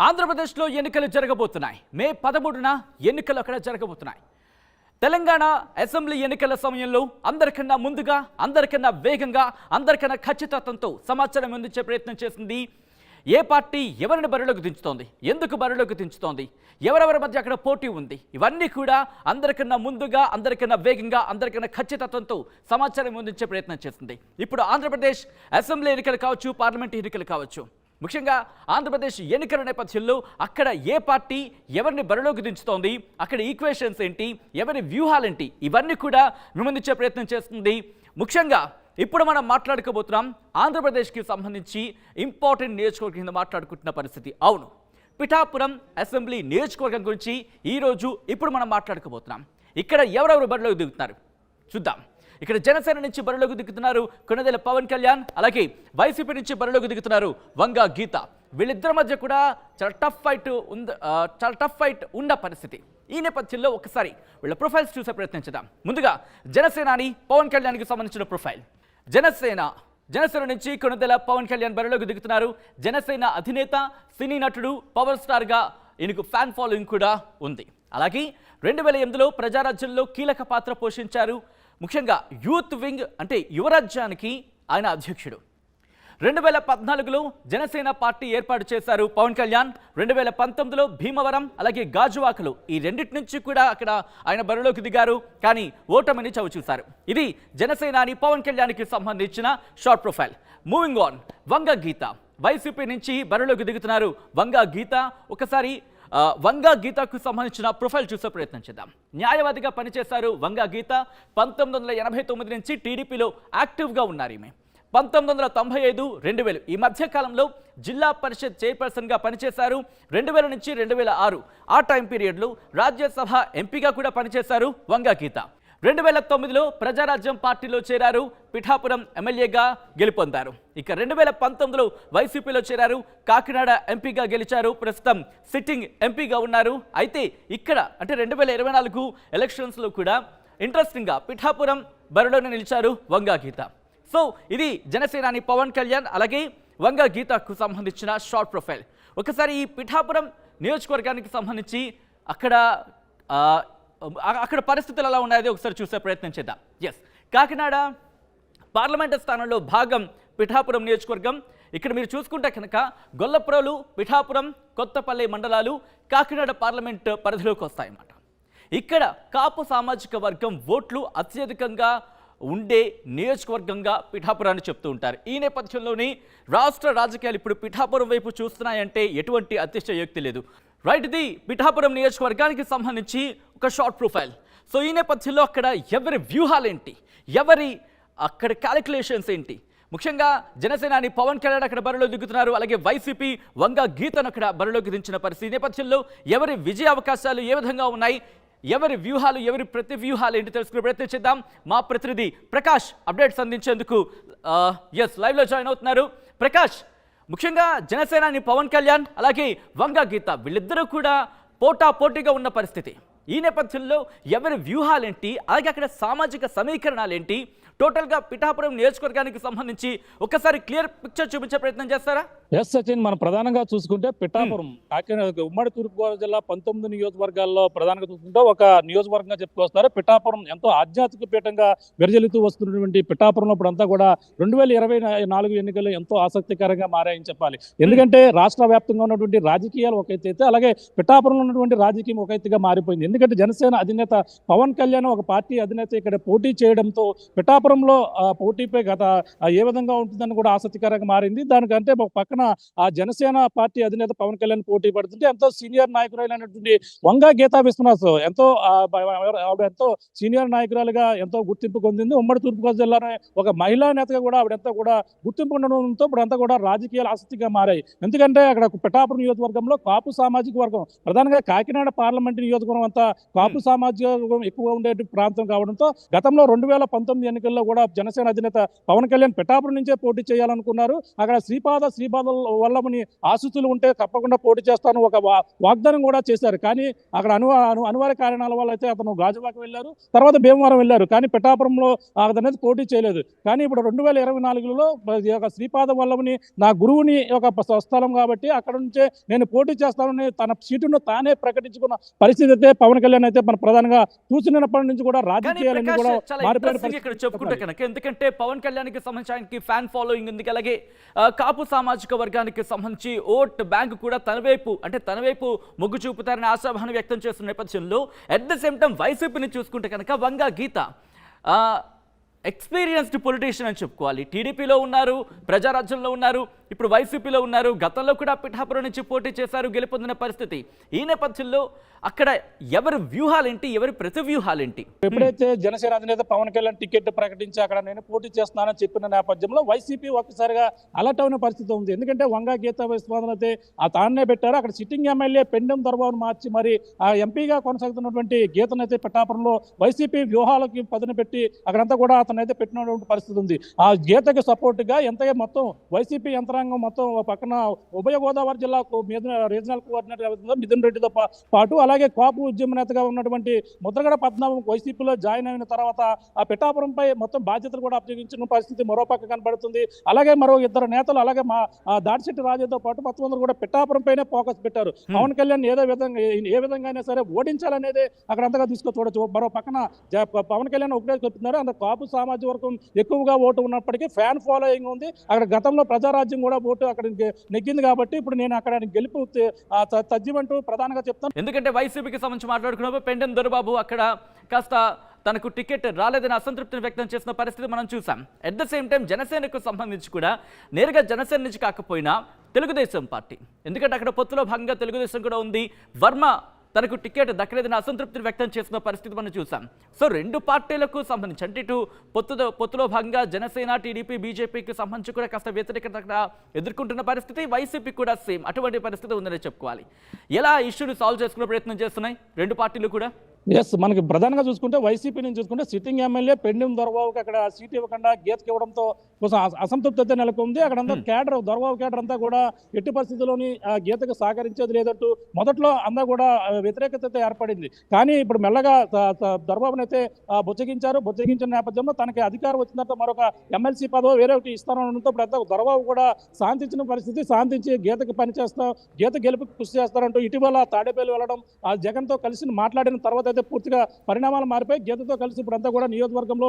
ఆంధ్రప్రదేశ్లో ఎన్నికలు జరగబోతున్నాయి. మే 13న ఎన్నికలు అక్కడ జరగబోతున్నాయి. తెలంగాణ అసెంబ్లీ ఎన్నికల సమయంలో అందరికన్నా ముందుగా, అందరికన్నా వేగంగా, అందరికన్నా ఖచ్చితత్వంతో సమాచారం అందించే ప్రయత్నం చేసింది. ఏ పార్టీ ఎవరిని బరిలోకి దించుతోంది, ఎందుకు బరిలోకి దించుతోంది, ఎవరెవరి మధ్య అక్కడ పోటీ ఉంది, ఇవన్నీ కూడా అందరికన్నా ముందుగా, అందరికన్నా వేగంగా, అందరికన్నా ఖచ్చితత్వంతో సమాచారం అందించే ప్రయత్నం చేసింది. ఇప్పుడు ఆంధ్రప్రదేశ్ అసెంబ్లీ ఎన్నికలు కావచ్చు, పార్లమెంట్ ఎన్నికలు కావచ్చు, ముఖ్యంగా ఆంధ్రప్రదేశ్ ఎన్నికల నేపథ్యంలో అక్కడ ఏ పార్టీ ఎవరిని బరిలోకి దించుతోంది, అక్కడ ఈక్వేషన్స్ ఏంటి, ఎవరి వ్యూహాలేంటి, ఇవన్నీ కూడా విమందించే ప్రయత్నం చేస్తుంది. ముఖ్యంగా ఇప్పుడు మనం మాట్లాడుకోబోతున్నాం ఆంధ్రప్రదేశ్కి సంబంధించి ఇంపార్టెంట్ నియోజకవర్గం కింద మాట్లాడుకుంటున్న పరిస్థితి. అవును, పిఠాపురం అసెంబ్లీ నియోజకవర్గం గురించి ఈరోజు ఇప్పుడు మనం మాట్లాడుకోబోతున్నాం. ఇక్కడ ఎవరెవరు బరిలోకి దిగుతున్నారు చూద్దాం. ఇక్కడ జనసేన నుంచి బరిలోకి దిగుతున్నారు కొణిదెల పవన్ కళ్యాణ్, అలాగే వైసీపీ నుంచి బరిలోకి దిగుతున్నారు వంగా గీత. వీళ్ళిద్దరి మధ్య కూడా చాలా టఫ్ ఫైట్ ఉన్న పరిస్థితి. ఈ నేపథ్యంలో ఒకసారి వీళ్ళ ప్రొఫైల్స్ చూసే ప్రయత్నం చేద్దాం. ముందుగా జనసేనాని పవన్ కళ్యాణ్కి సంబంధించిన ప్రొఫైల్. జనసేన నుంచి కొణిదెల పవన్ కళ్యాణ్ బరిలోకి దిగుతున్నారు. జనసేన అధినేత, సినీ నటుడు, పవర్ స్టార్గా ఈయనకు ఫ్యాన్ ఫాలోయింగ్ కూడా ఉంది. అలాగే 2008లో ప్రజారాజ్యంలో కీలక పాత్ర పోషించారు. ముఖ్యంగా యూత్ వింగ్ అంటే యువరాజ్యానికి ఆయన అధ్యక్షుడు. 2014లో జనసేన పార్టీ ఏర్పాటు చేశారు పవన్ కళ్యాణ్. 2019లో భీమవరం అలాగే గాజువాకలు ఈ రెండింటి నుంచి కూడా అక్కడ ఆయన బరిలోకి దిగారు, కానీ ఓటమిని చవిచూశారు. ఇది జనసేనాని పవన్ కళ్యాణ్కి సంబంధించిన short profile. Moving on, Vanga Geetha YCP నుంచి బరిలోకి దిగుతున్నారు. వంగా గీత, ఒకసారి వంగా గీతకు సంబంధించిన ప్రొఫైల్ చూసే ప్రయత్నం చేద్దాం. న్యాయవాదిగా పనిచేశారు వంగా గీత. 1989 నుంచి టీడీపీలో యాక్టివ్గా ఉన్నారు ఈమె. 1995, 2000 ఈ మధ్య కాలంలో జిల్లా పరిషత్ చైర్పర్సన్గా పనిచేశారు. 2000 నుంచి 2006 ఆ టైం పీరియడ్లో రాజ్యసభ ఎంపీగా కూడా పనిచేశారు వంగా గీత. 2009లో ప్రజారాజ్యం పార్టీలో చేరారు, పిఠాపురం ఎమ్మెల్యేగా గెలుపొందారు. ఇక 2019లో వైసీపీలో చేరారు, కాకినాడ ఎంపీగా గెలిచారు. ప్రస్తుతం సిట్టింగ్ ఎంపీగా ఉన్నారు. అయితే ఇక్కడ అంటే 2024 ఎలక్షన్స్లో కూడా ఇంట్రెస్టింగ్గా పిఠాపురం బరిలోనే నిలిచారు వంగా గీత. సో ఇది జనసేనాని పవన్ కళ్యాణ్ అలాగే వంగా గీతకు సంబంధించిన షార్ట్ ప్రొఫైల్. ఒకసారి ఈ పిఠాపురం నియోజకవర్గానికి సంబంధించి అక్కడ పరిస్థితులు ఎలా ఉన్నాయో ఒకసారి చూసే ప్రయత్నం చేద్దాం. ఎస్, కాకినాడ పార్లమెంటు స్థానంలో భాగం పిఠాపురం నియోజకవర్గం. ఇక్కడ మీరు చూసుకుంటే కనుక గొల్లప్రోలు, పిఠాపురం, కొత్తపల్లి మండలాలు కాకినాడ పార్లమెంట్ పరిధిలోకి వస్తాయన్నమాట. ఇక్కడ కాపు సామాజిక వర్గం ఓట్లు అత్యధికంగా ఉండే నియోజకవర్గంగా పిఠాపురాన్ని చెప్తూ ఉంటారు. ఈ నేపథ్యంలోని రాష్ట్ర రాజకీయాలు ఇప్పుడు పిఠాపురం వైపు చూస్తున్నాయంటే ఎటువంటి అతిశయోక్తి లేదు. రైట్, ఇది పిఠాపురం నియోజకవర్గానికి సంబంధించి ఒక షార్ట్ ప్రొఫైల్. సో ఈ నేపథ్యంలో అక్కడ ఎవరి వ్యూహాలేంటి, ఎవరి అక్కడ క్యాలిక్యులేషన్స్ ఏంటి, ముఖ్యంగా జనసేనాని పవన్ కళ్యాణ్ అక్కడ బరిలో దిగుతున్నారు, అలాగే వైసీపీ వంగా గీతను అక్కడ బరిలోకి దించిన పరిస్థితి. ఈ నేపథ్యంలో ఎవరి విజయ అవకాశాలు ఏ విధంగా ఉన్నాయి, ఎవరి వ్యూహాలు, ఎవరి ప్రతి వ్యూహాలు ఏంటి తెలుసుకునే ప్రయత్నం చేద్దాం. మా ప్రతినిధి ప్రకాష్ అప్డేట్స్ అందించేందుకు లైవ్లో జాయిన్ అవుతున్నారు. ప్రకాష్, ముఖ్యంగా జనసేనాని పవన్ కళ్యాణ్ అలాగే వంగా గీత వీళ్ళిద్దరూ కూడా పోటాపోటీగా ఉన్న పరిస్థితి. ఈ నేపథ్యంలో ఎవరి వ్యూహాలేంటి, అలాగే అక్కడ సామాజిక సమీకరణాలేంటి, టోటల్గా పిఠాపురం నియోజకవర్గానికి సంబంధించి ఒకసారి క్లియర్ పిక్చర్ చూపించే ప్రయత్నం చేస్తారా? ఎస్ సచిన్, మనం ప్రధానంగా చూసుకుంటే పిఠాపురం కాకినాడ ఉమ్మడి తూర్పుగోదావరి జిల్లా 19 నియోజకవర్గాల్లో ప్రధానంగా చూసుకుంటే ఒక నియోజకవర్గంగా చెప్పుకొస్తారు. పిఠాపురం ఎంతో ఆధ్యాత్మిక పీఠంగా విరజిల్లుతూ వస్తున్నటువంటి పిఠాపురంలో ఇప్పుడంతా కూడా 2024 ఎన్నికలు ఎంతో ఆసక్తికరంగా మారాయని చెప్పాలి. ఎందుకంటే రాష్ట్ర వ్యాప్తంగా ఉన్నటువంటి రాజకీయాలు ఒక ఎత్తు అయితే, అలాగే పిఠాపురంలో ఉన్నటువంటి రాజకీయం ఒక ఎత్తుగా మారిపోయింది. ఎందుకంటే జనసేన అధినేత పవన్ కళ్యాణ్ ఒక పార్టీ అధినేత ఇక్కడ పోటీ చేయడంతో పిఠాపురంలో పోటీపై ఏ విధంగా ఉంటుందని కూడా ఆసక్తికరంగా మారింది. దానికంటే ఒక పక్కన ఆ జనసేన పార్టీ అధినేత పవన్ కళ్యాణ్ పోటీ పడుతుంటే ఎంతో సీనియర్ నాయకురాలైనటువంటి వంగా గీతా విశ్వనాథ్ ఎంతో సీనియర్ నాయకురాలుగా ఎంతో గుర్తింపు పొందింది. ఉమ్మడి తూర్పుగోదావరి జిల్లాలో ఒక మహిళా నేతగా కూడా ఆవిడంతా కూడా గుర్తింపు ఉండడంతో ఇప్పుడంతా కూడా రాజకీయాలు ఆసక్తిగా మారాయి. ఎందుకంటే అక్కడ పిఠాపురం నియోజకవర్గంలో కాపు సామాజిక వర్గం, ప్రధానంగా కాకినాడ పార్లమెంట్ నియోజకవర్గం అంతా కాపు సామాజిక వర్గం ఎక్కువ ఉండే ప్రాంతం కావడంతో గతంలో 2019 ఎన్నికల్లో కూడా జనసేన అధినేత పవన్ కళ్యాణ్ పిఠాపురం నుంచే పోటీ చేయాలనుకున్నారు. అక్కడ శ్రీపాద వల్లమని ఆశీస్సులు ఉంటే తప్పకుండా పోటీ చేస్తాను ఒక వాగ్దానం కూడా చేశారు. కానీ అక్కడ అనివార్య కారణాల వల్ల అయితే అతను గాజువాక వెళ్ళారు, తర్వాత భీమవరం వెళ్ళారు. కానీ పిఠాపురంలో అతనేది పోటీ చేయలేదు. కానీ ఇప్పుడు 2024లో శ్రీపాద వల్లమని నా గురువుని ఒక స్వస్థలం కాబట్టి అక్కడ నుంచే నేను పోటీ చేస్తానని తన సీటును తానే ప్రకటించుకున్న పరిస్థితి అయితే పవన్ కళ్యాణ్ అయితే మన ప్రధానంగా చూసినప్పటి నుంచి కూడా రాజకీయాలన్నీ కూడా మారిపోయిన ఇక్కడ చెప్పుకుంటే కనుక, ఎందుకంటే పవన్ కళ్యాణ్ కి సంబంధించి ఆయనకి ఫ్యాన్ ఫాలోయింగ్ ఉంది. అలాగే కాపు సామాజిక వర్గానికి సంబంధించి ఓట్ బ్యాంక్ కూడా తన వైపు మొగ్గు చూపుతారని ఆశాభావం వ్యక్తం చేస్తున్న నేపథ్యంలో అట్ ద సేమ్ టైం వైసీపీని చూసుకుంటే కనుక వంగా గీత ఎక్స్పీరియన్స్డ్ పొలిటీషియన్ అని చెప్పుకోవాలి. టీడీపీలో ఉన్నారు, ప్రజారాజ్యంలో ఉన్నారు, ఇప్పుడు వైసీపీలో ఉన్నారు. గతంలో కూడా పిఠాపురం నుంచి పోటీ చేశారు, గెలుపొందిన పరిస్థితి. ఈ నేపథ్యంలో అక్కడ ఎవరి వ్యూహాలేంటి, ఎవరి ప్రతి వ్యూహాలేంటి? ఎప్పుడైతే జనసేన అధినేత పవన్ కళ్యాణ్ టికెట్ ప్రకటించి అక్కడ నేను పోటీ చేస్తున్నానని చెప్పిన నేపథ్యంలో వైసీపీ ఒక్కసారిగా అలర్ట్ అయిన పరిస్థితి ఉంది. ఎందుకంటే వంగా గీత విశ్వనాథన్ అయితే ఆ తానే పెట్టారు. అక్కడ సిట్టింగ్ ఎమ్మెల్యే పెండెం దొరబాబును మార్చి మరి ఆ ఎంపీగా కొనసాగుతున్నటువంటి గీతనైతే పిఠాపురంలో వైసీపీ వ్యూహాలకి పదును పెట్టి అక్కడంతా కూడా అతనైతే పెట్టినటువంటి పరిస్థితి ఉంది. ఆ గీతకి సపోర్ట్ గా ఎంతగా మొత్తం వైసీపీ యంత్రాంగం మొత్తం పక్కన ఉభయ గోదావరి జిల్లాకు రీజనల్ కోఆర్డినేటర్ మిథున్ రెడ్డితో పాటు అలాగే కాపు ఉద్యమ నేతగా ఉన్నటువంటి ముద్రగడ పద్మనాభం వైసీపీలో జాయిన్ అయిన తర్వాత ఆ పిఠాపురంపై మొత్తం బాధ్యతలు కూడా అప్పగించిన పరిస్థితి మరోపక్క కనబడుతుంది. అలాగే మరో ఇద్దరు నేతలు అలాగే మా దాడిశెట్టి రాజుతో పాటు మొత్తం అందరూ కూడా పిఠాపురంపైనే ఫోకస్ పెట్టారు. పవన్ కళ్యాణ్ ఏ విధంగా అయినా సరే ఓడించాలనేది అక్కడ అంతగా చూడొచ్చు. మరో పక్కన పవన్ కళ్యాణ్ ఒకటే చెప్తున్నారు, అంత కాపు సామాజిక వర్గం ఎక్కువగా ఓటు ఉన్నప్పటికీ ఫ్యాన్ ఫాలోయింగ్ ఉంది. అక్కడ గతంలో ప్రజారాజ్యం కూడా ఓటు అక్కడ నెగ్గింది కాబట్టి ఇప్పుడు నేను అక్కడ గెలుపు తజ్జిమంటూ ప్రధానంగా చెప్తాను. ఎందుకంటే వైసీపీకి సంబంధించి మాట్లాడుకున్నప్పుడు పెండెం దొరబాబు అక్కడ కాస్త తనకు టికెట్ రాలేదని అసంతృప్తిని వ్యక్తం చేసిన పరిస్థితి మనం చూసాం. అట్ ద సేమ్ టైం జనసేనకు సంబంధించి కూడా నేరుగా జనసేన నుంచి కాకపోయినా తెలుగుదేశం పార్టీ, ఎందుకంటే అక్కడ పొత్తులో భాగంగా తెలుగుదేశం కూడా ఉంది, వర్మ తనకు టికెట్ దక్కలేదని అసంతృప్తిని వ్యక్తం చేసిన పరిస్థితి మనం చూసాం. సో రెండు పార్టీలకు సంబంధించి అంటే ఇటు పొత్తులో భాగంగా జనసేన, టీడీపీ, బీజేపీకి సంబంధించి కూడా కాస్త వ్యతిరేకత ఎదుర్కొంటున్న పరిస్థితి, వైసీపీ కూడా సేమ్ అటువంటి పరిస్థితి ఉందని చెప్పుకోవాలి. ఎలా ఇష్యూని సాల్వ్ చేసుకునే ప్రయత్నం చేస్తున్నాయి రెండు పార్టీలు కూడా? ఎస్, మనకి ప్రధానంగా చూసుకుంటే వైసీపీ నుంచి చూసుకుంటే సిట్టింగ్ ఎమ్మెల్యే పెండెం దొరబాబుకి అక్కడ సీట్ ఇవ్వకుండా గీతకి ఇవ్వడంతో కొంచెం అసంతృప్తి అయితే నెలకొంది. అక్కడంతా కేడర్ దొరబాబు కేడర్ అంతా కూడా ఎట్టి పరిస్థితుల్లోని గీతకు సహకరించేది లేదంటూ మొదట్లో అంతా కూడా వ్యతిరేకత అయితే ఏర్పడింది. కానీ ఇప్పుడు మెల్లగా దొరబాబుని అయితే బుజ్జగించిన నేపథ్యంలో తనకి అధికారం వచ్చిన తర్వాత మరొక ఎమ్మెల్సీ పదవి వేరే ఒకటి ఇస్తానడంతో ఇప్పుడు దొరబాబు కూడా శాంతించిన పరిస్థితి, శాంతించి గీతకి పనిచేస్తాం, గీత గెలుపుకి కృషి చేస్తారంటూ ఇటీవల తాడేపల్లి వెళ్ళడం, ఆ జగన్తో కలిసి మాట్లాడిన తర్వాత అయితే పూర్తిగా పరిణామాలు మారిపోయి గీతతో కలిసి ఇప్పుడంతా కూడా నియోజకవర్గంలో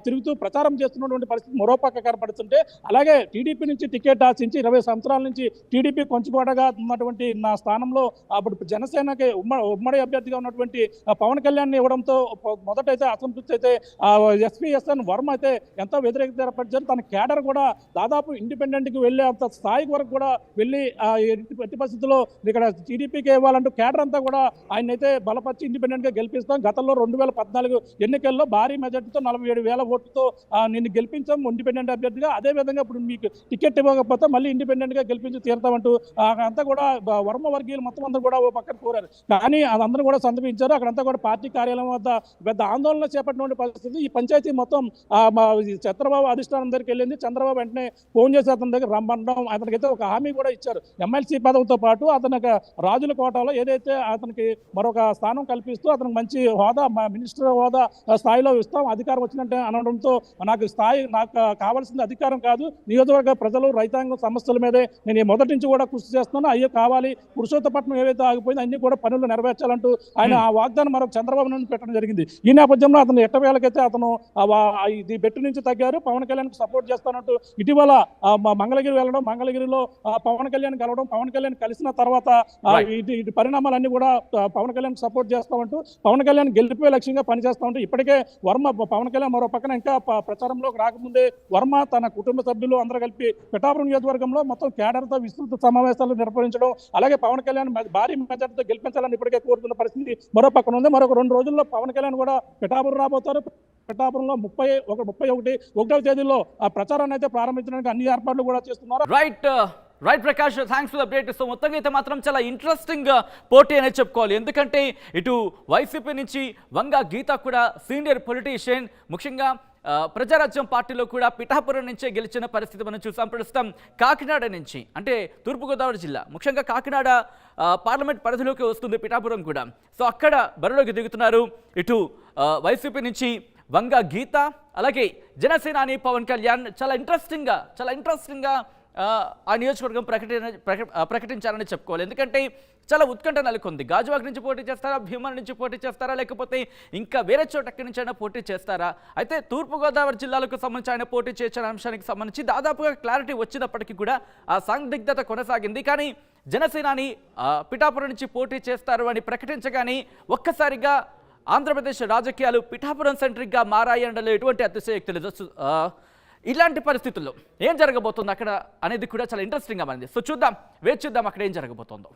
తిరుగుతూ ప్రచారం చేస్తున్నటువంటి పరిస్థితి మరోపక్క కనపడుతుంటే, అలాగే టీడీపీ నుంచి టికెట్ ఆశించి 20 సంవత్సరాల నుంచి టీడీపీ కొంచుకోటగా ఉన్నటువంటి నా స్థానంలో అప్పుడు జనసేనకి ఉమ్మడి అభ్యర్థిగా ఉన్నటువంటి పవన్ కళ్యాణ్ ఇవ్వడంతో మొదటైతే అసంతృప్తి అయితే ఎస్పీఎస్ఎన్ వర్మ అయితే ఎంతో వ్యతిరేకత ఏర్పరిచారు. తన కేడర్ కూడా దాదాపు ఇండిపెండెంట్కి వెళ్ళే అంత స్థాయికి వరకు కూడా వెళ్ళి ఎట్టి పరిస్థితుల్లో ఇక్కడ టీడీపీకి ఇవ్వాలంటూ కేడర్ అంతా కూడా ఆయన అయితే బలపరిచి ఇండిపెండెంట్గా గెలిపిస్తాం. గతంలో 2014 ఎన్నికల్లో భారీ మెజార్టీతో 47,000 ఓట్లతో నిన్ను గెలిపించాం ఇండిపెండెంట్ అభ్యర్థిగా. అదే విధంగా ఇప్పుడు మీకు టికెట్ ఇవ్వకపోతే మళ్ళీ ఇండిపెండెంట్ గా గెలిపించి తీరుతామంటూ అంతా కూడా వర్మ వర్గీయులు మొత్తం అందరూ కూడా ఓ పక్కన కోరారు. కానీ అదందరూ కూడా సంతపించారు. అక్కడంతా కూడా పార్టీ కార్యాలయం వద్ద పెద్ద ఆందోళన చేపట్టిన పరిస్థితి. ఈ పంచాయతీ మొత్తం చంద్రబాబు అధిష్టానం దగ్గరికి వెళ్ళింది. చంద్రబాబు వెంటనే ఫోన్ చేసి అతని దగ్గర రమ్మడం, అతనికైతే ఒక హామీ కూడా ఇచ్చారు. ఎమ్మెల్సీ పదవితో పాటు అతనికి రాజుల కోటలో ఏదైతే అతనికి మరొక స్థానం కల్పిస్తూ అతనికి మంచి హోదా, మినిస్టర్ హోదా స్థాయిలో ఇస్తాం అధికారం వచ్చినట్టే అనడంతో, నాకు కావాల్సింది అధికారం కాదు, నియోజకవర్గ ప్రజలు రైతాంగం సమస్యల మీదే నేను మొదటి నుంచి కూడా కృషి చేస్తున్నాను, అయ్యే కావాలి, పురుషోత్తపట్నం ఏవైతే ఆగిపోయిందో అన్ని కూడా పనులు నెరవేర్చాలంటూ ఆయన ఆ వాగ్దానం మరొక చంద్రబాబు నుండి పెట్టడం జరిగింది. ఈ నేపథ్యంలో అతను ఎట్టవేళకైతే అతను ఇది బెట్టు నుంచి తగ్గారు, పవన్ కళ్యాణ్ సపోర్ట్ చేస్తానంటూ ఇటీవల మంగళగిరి వెళ్ళడం, మంగళగిరిలో పవన్ కళ్యాణ్ కలవడం, పవన్ కళ్యాణ్ కలిసిన తర్వాత ఇటు పరిణామాలన్నీ కూడా పవన్ కళ్యాణ్ సపోర్ట్ చేస్తామంటూ పవన్ కళ్యాణ్ గెలిపే లక్ష్యంగా పనిచేస్తామంటూ ఇప్పటికే వర్మ పవన్ కళ్యాణ్ మరో పక్కన ఇంకా ప్రచారంలోకి రాకముందే వర్మ తన కుటుంబ సభ్యులు అందరూ కలిపి పిఠాపురం నియోజకవర్గంలో మొత్తం కేడర్తో విస్తృత సమావేశాలు నిర్వహించడం, అలాగే పవన్ కళ్యాణ్ భారీ మెజార్టీతో గెలిపించాలని ఇప్పటికే కోరుతున్న పరిస్థితి మరో పక్కన ఉంది. మరొక 2 రోజుల్లో పవన్ కళ్యాణ్ కూడా పిఠాపురం రాబోతారు. పిఠాపురంలో 31వ తేదీలో ఆ ప్రచారాన్ని అయితే ప్రారంభించడానికి అన్ని ఏర్పాట్లు కూడా చేస్తున్నారు. Right Prakash, thanks for update. So మొత్తంగా అయితే మాత్రం చాలా ఇంట్రెస్టింగ్ పోటీ అనేది చెప్పుకోవాలి. ఎందుకంటే ఇటు వైసీపీ నుంచి వంగా గీత కూడా సీనియర్ పొలిటీషియన్, ముఖ్యంగా ప్రజారాజ్యం పార్టీలో కూడా పిఠాపురం నుంచే గెలిచిన పరిస్థితి మనం చూసాం. ప్రస్తుతం కాకినాడ నుంచి, అంటే తూర్పుగోదావరి జిల్లా, ముఖ్యంగా కాకినాడ పార్లమెంట్ పరిధిలోకి వస్తుంది పిఠాపురం కూడా. సో అక్కడ బరిలోకి దిగుతున్నారు ఇటు వైసీపీ నుంచి వంగ గీత, అలాగే జనసేనాని పవన్ కళ్యాణ్. చాలా ఇంట్రెస్టింగ్గా ఆ నియోజకవర్గం ప్రకటించారని చెప్పుకోవాలి. ఎందుకంటే చాలా ఉత్కంఠ నెలకొంది. గాజువాక నుంచి పోటీ చేస్తారా, భీమవరం నుంచి పోటీ చేస్తారా, లేకపోతే ఇంకా వేరే చోట ఎక్కడి నుంచి అయినా పోటీ చేస్తారా? అయితే తూర్పుగోదావరి జిల్లాలకు సంబంధించి ఆయన పోటీ చేసిన అంశానికి సంబంధించి దాదాపుగా క్లారిటీ వచ్చినప్పటికీ కూడా ఆ సందిగ్ధత కొనసాగింది. కానీ జనసేనాని పిఠాపురం నుంచి పోటీ చేస్తారు అని ప్రకటించగానే ఒక్కసారిగా ఆంధ్రప్రదేశ్ రాజకీయాలు పిఠాపురం సెంట్రిక్గా మారాయి అనడంలో ఎటువంటి అతిశయోక్తి లేదు. ఇలాంటి పరిస్థితుల్లో ఏం జరగబోతుంది అక్కడ అనేది కూడా చాలా ఇంట్రెస్టింగ్గా మారింది. సో చూద్దాం, వేచి చూద్దాం అక్కడ ఏం జరగబోతుందో.